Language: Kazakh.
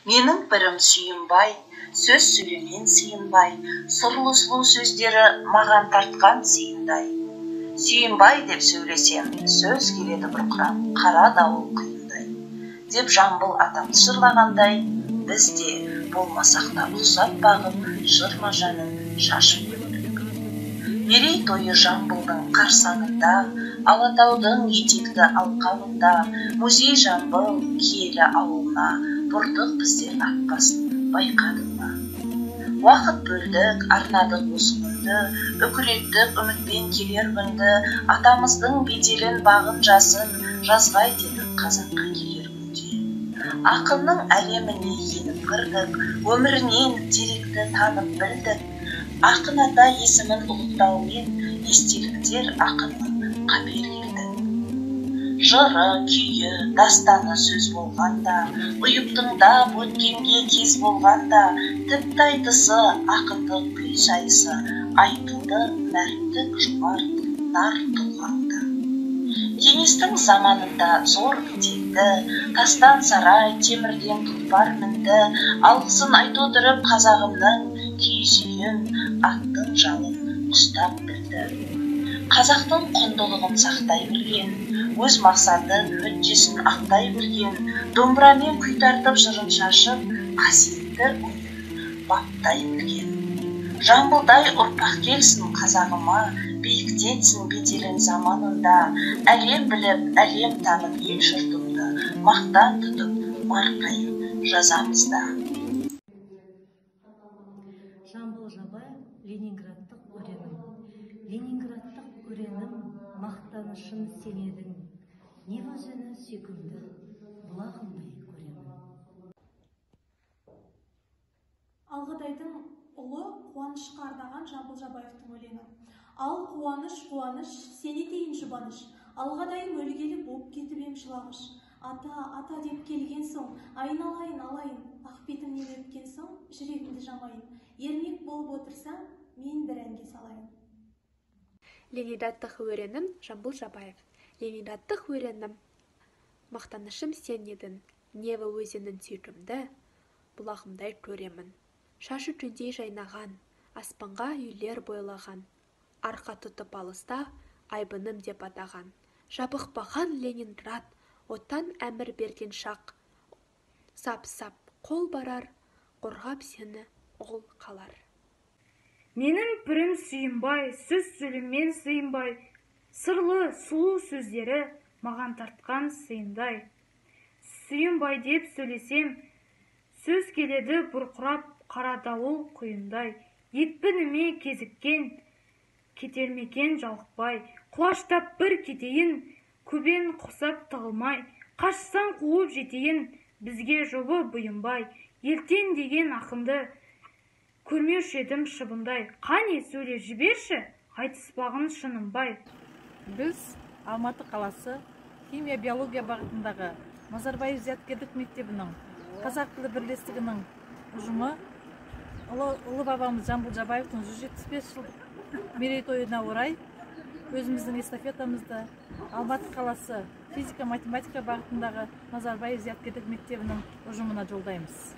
Менің бірім сүйінбай, сөз сөйлемен сыйынбай, сырлы сұлу сөздері маған тартқан сыйындай. Сүйінбай деп сөйлесем, сөз келеді бұрқырап, қара дауыл құйындай. Деп Жамбыл атамыз жырлағандай, біз де болмасақ та ұқсап бағып, жыр мажанын шашып көрдік. Мерейтойы Жамбылдың қарсаңында, Алатаудың етекті алқабында, музей Жамбыл киелі ауылына бұрдық біздер атбасын, байқадың ба? Уақыт бөлдік, арнадық осы күнді, үкілеттік үмітпен келер күнді, атамыздың беделін бағын жасын, жазғай дедік қазаққа келер күнде. Ақынның әлеміне еніп кірдік, өмірінен теректі танып білдік. Ақын ата есімін ұлықтаумен, естеліктер ақынның қапер келді. Жыры, күйі, дастаны сөз болғанда, ұйыптыңдап өткенге кез болғанда, тіпті айтысы, ақындық күй сайысы, айтылды мәрттік жұмарт нар тұлғаңда. Кеңестің заманында зор беделді, тастан сарай, темірден тұлпар мінді, алғысын айту тұрып қазағымның киіз үйін, аттың жалын ұстап білді. Қазақтың құндылығын сақтай білген, өз мақсатын, мүддесін ақтай білген, домбырамен күй тартып жырын шашып, қасиетті ойын баптай білген. Жамбылдай ұрпақ келсін қазағыма, биіктетсін беделін заманында, әлем біліп, әлем танып ел жұртымды, мақтан тұтып, марқайып жазамызда. Жамбыл Жабаев, Ленинградтық өренім. Ленинградтық өренім, мақтанышын сен едің. Не өзені сүйкімді, бұлағымдай көремін. Алғадайдың ұлы қуанышқа арнаған Жамбыл Жабаевтың өлеңі. Ал қуаныш, қуаныш, сен етейін жұбаныш, алғадайым өлгелі боп кетіп ем жылағыш. Ата, ата деп келген соң, айналайын, алайын, ақ бетімнен өткен соң, жүрегімді жамайын. Ермек болып отырсам, мен бір әнге салайын. Ленинградтық өренім Жамбыл Жабаев. Ленинградтық өренім, мақтанышым сен едің, Нева өзенін сүйкімді, бұлағымдай көремін. Шашы түндей жайнаған, аспанға үйлер бойлаған, арқа тұтып алыста айбыным деп атаған. Жабықпаған Ленинград, отан әмір берген шақ, сап-сап қол барар, қорғап сені ол қалар. Менің пірім сүйінбай, сөз сөйлемен сыйынбай, сырлы, сұлу сөздері маған тартқан сыйындай. Сүйінбай деп сөйлесем, сөз келеді бұрқырап, қара дауыл құйындай. Екпініме кезіккен, кетермекен жалықпай, құлаштап бір кетейін, көбен құсап тығылмай, қашсаң қуып жетейін, бізге жобы бұйынбай. Ертен деген ақынды көрмеуші едім шыбындай. Қане сөйле жіберші, айтыспағын шынымбай. Біз Алматы қаласы химия биология бағытындағы Назарбаев зияткерлік мектебінің қазақ тілі бірлестігінің ұжымы ұлы бабамыз Жамбыл Жабаевтың 175 жылдық мерейтойына орай өзіміздің эстафетамызды Алматы қаласы физика-математика бағытындағы Назарбаев зияткерлік мектебінің ұжымына жолдаймыз.